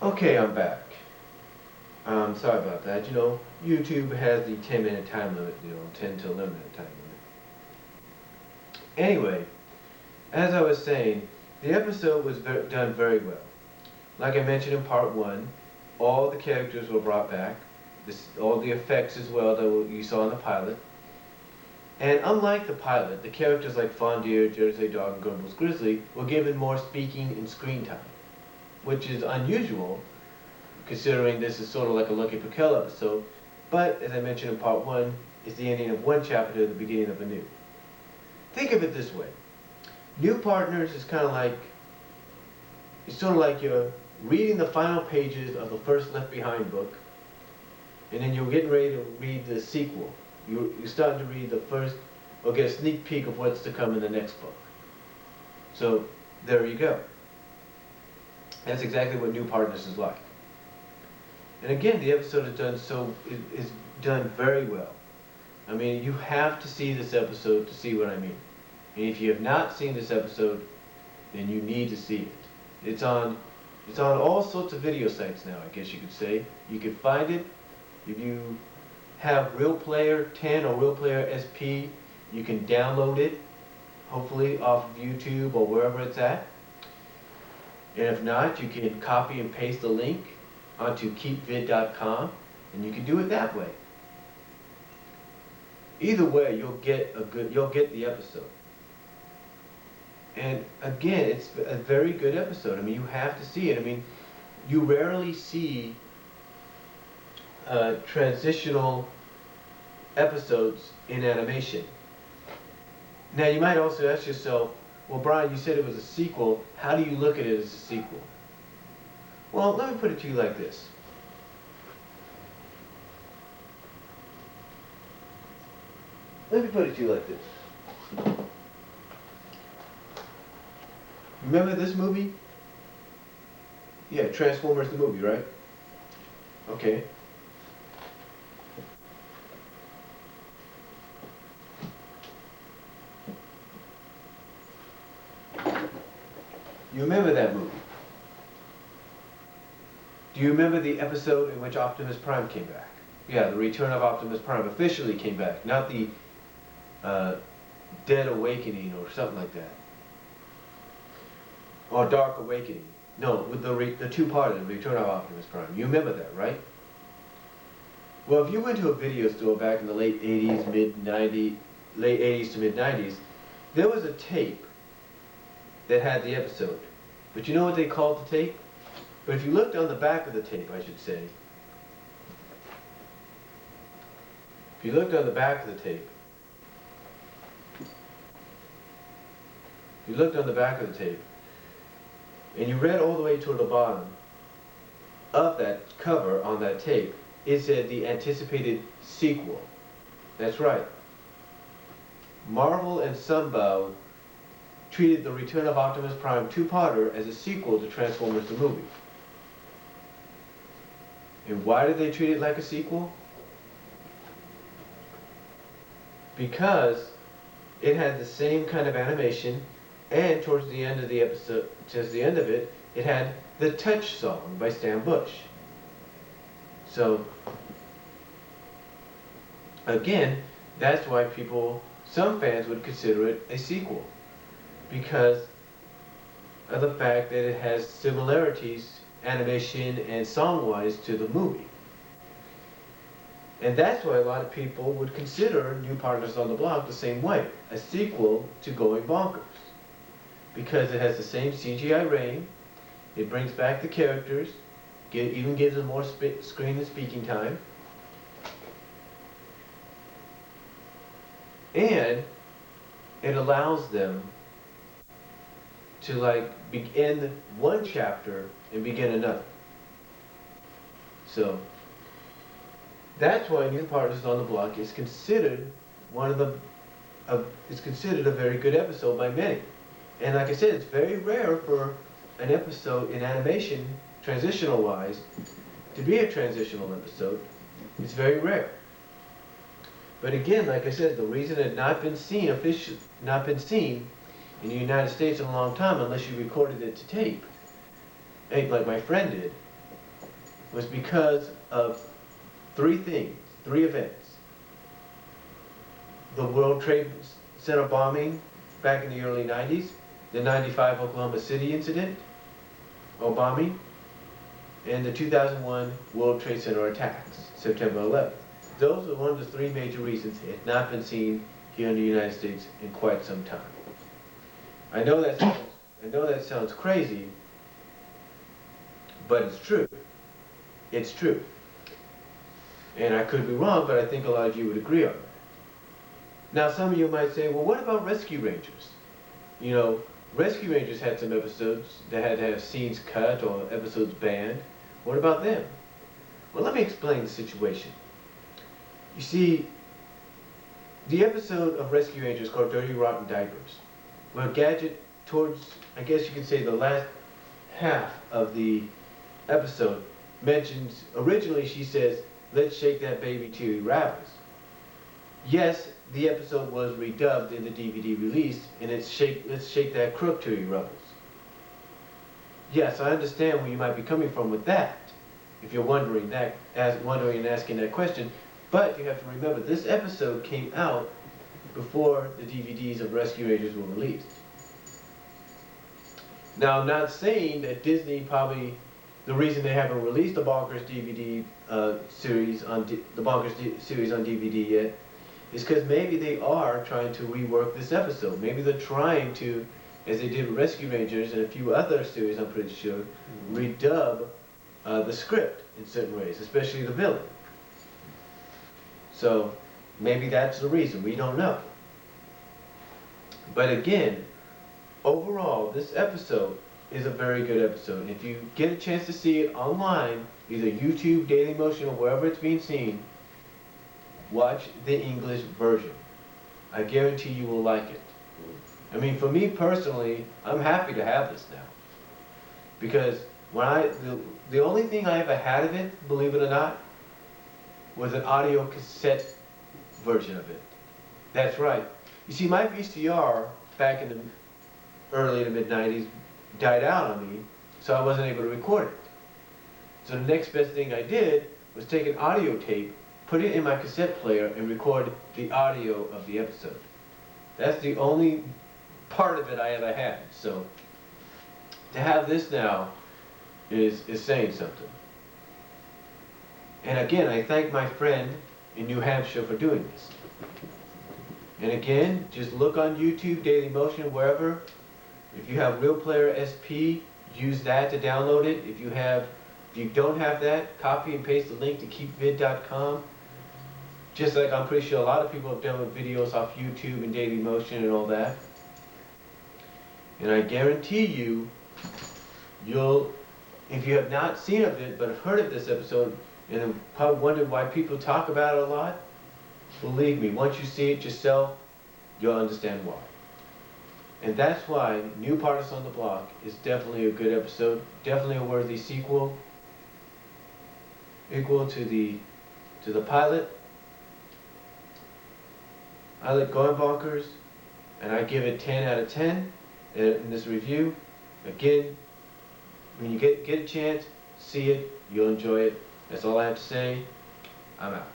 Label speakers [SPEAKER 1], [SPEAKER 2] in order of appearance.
[SPEAKER 1] Okay, I'm back. Sorry about that. YouTube has the 10-minute time limit, 10 to 11 minute time limit. Anyway, as I was saying, the episode was done very well. Like I mentioned in part one, all the characters were brought back, all the effects as well that you saw in the pilot. And unlike the pilot, the characters like Fondier, Jersey Dog, and Grumbles Grizzly were given more speaking and screen time, which is unusual considering this is sort of like a Lucky Pickel episode, but as I mentioned in part one, it's the ending of one chapter to the beginning of a new. Think of it this way. New Partners is it's sort of like you're reading the final pages of the first Left Behind book, and then you're getting ready to read the sequel. You're starting to read the first, or get a sneak peek of what's to come in the next book. So, there you go. That's exactly what New Partners is like. And again, the episode is done very well. I mean, you have to see this episode to see what I mean. And if you have not seen this episode, then you need to see it. It's on all sorts of video sites now, I guess you could say. You can find it if you have Real Player 10 or Real Player SP. You can download it, hopefully off of YouTube or wherever it's at. And if not, you can copy and paste the link onto keepvid.com, and you can do it that way. Either way, you'll get the episode. And again, it's a very good episode. I mean, you have to see it. I mean, you rarely see transitional episodes in animation. Now, you might also ask yourself, well, Brian, you said it was a sequel. How do you look at it as a sequel? Well, let me put it to you like this. Remember this movie? Yeah, Transformers the movie, right? Okay. You remember that movie? Do you remember the episode in which Optimus Prime came back? Yeah, the Return of Optimus Prime officially came back, not the Dead Awakening or something like that. Or Dark Awakening. No, with the two-parter, the Return of Optimus Prime. You remember that, right? Well, if you went to a video store back in the late 80s to mid-90s, there was a tape that had the episode. But you know what they called the tape? But if you looked on the back of the tape, I should say, if you looked on the back of the tape, and you read all the way toward the bottom of that cover on that tape, it said the anticipated sequel. That's right. Marvel and Sunbow treated the Return of Optimus Prime two-parter as a sequel to Transformers the movie. And why did they treat it like a sequel? Because it had the same kind of animation, and towards the end of the episode, it had the Touch song by Stan Bush. So, again, that's why some fans would consider it a sequel, because of the fact that it has similarities, animation and song-wise, to the movie. And that's why a lot of people would consider New Partners on the Block the same way, a sequel to Going Bonkers. Because it has the same CGI rain, it brings back the characters, even gives them more screen and speaking time, and it allows them to end one chapter and begin another. So that's why New Partners on the Block is considered considered a very good episode by many. And like I said, it's very rare for an episode in animation, transitional wise, to be a transitional episode. It's very rare. But again, like I said, the reason it had not been seen in the United States in a long time, unless you recorded it to tape, like my friend did, was because of three things, three events. The World Trade Center bombing back in the early 90s, the 95 Oklahoma City incident, or bombing, and the 2001 World Trade Center attacks, September 11th. Those are one of the three major reasons it had not been seen here in the United States in quite some time. I know that sounds crazy, but it's true. It's true. And I could be wrong, but I think a lot of you would agree on that. Now, some of you might say, well, what about Rescue Rangers? You know, Rescue Rangers had some episodes that had to have scenes cut or episodes banned. What about them? Well, let me explain the situation. You see, the episode of Rescue Rangers called Dirty Rotten Diapers, where Gadget, towards, I guess you could say, the last half of the episode, mentions, originally she says, let's shake that baby till he rattles. Yes, the episode was redubbed in the DVD release, and it's let's shake that crook till he rebels. Yes, I understand where you might be coming from with that, if you're wondering and asking that question, but you have to remember this episode came out before the DVDs of Rescue Rangers were released. Now, I'm not saying that Disney probably, the reason they haven't released the Bonkers DVD series on series on DVD yet is because maybe they are trying to rework this episode. Maybe they're trying to, as they did with Rescue Rangers and a few other series, I'm pretty sure, redub the script in certain ways, especially the villain. So maybe that's the reason. We don't know. But again, overall, this episode is a very good episode. If you get a chance to see it online, either YouTube, Dailymotion, or wherever it's being seen, watch the English version. I guarantee you will like it. I mean, for me personally, I'm happy to have this now. Because when the only thing I ever had of it, believe it or not, was an audio cassette version of it. That's right. You see, my VCR back in the early to mid-90s died out on me, so I wasn't able to record it. So the next best thing I did was take an audio tape, put it in my cassette player, and record the audio of the episode. That's the only part of it I ever had. So to have this now is saying something. And again, I thank my friend in New Hampshire for doing this. And again, just look on YouTube, Dailymotion, wherever. If you have Real Player SP, use that to download it. If you don't have that, copy and paste the link to keepvid.com. Just like I'm pretty sure a lot of people have done with videos off YouTube and Dailymotion and all that. And I guarantee you, if you have not seen of it, but have heard of this episode, and have probably wondered why people talk about it a lot, believe me, once you see it yourself, you'll understand why. And that's why New Partis on the Block is definitely a good episode, definitely a worthy sequel, equal to the pilot. I like Going Bonkers, and I give it 10 out of 10 in this review. Again, when you get a chance, see it, you'll enjoy it. That's all I have to say. I'm out.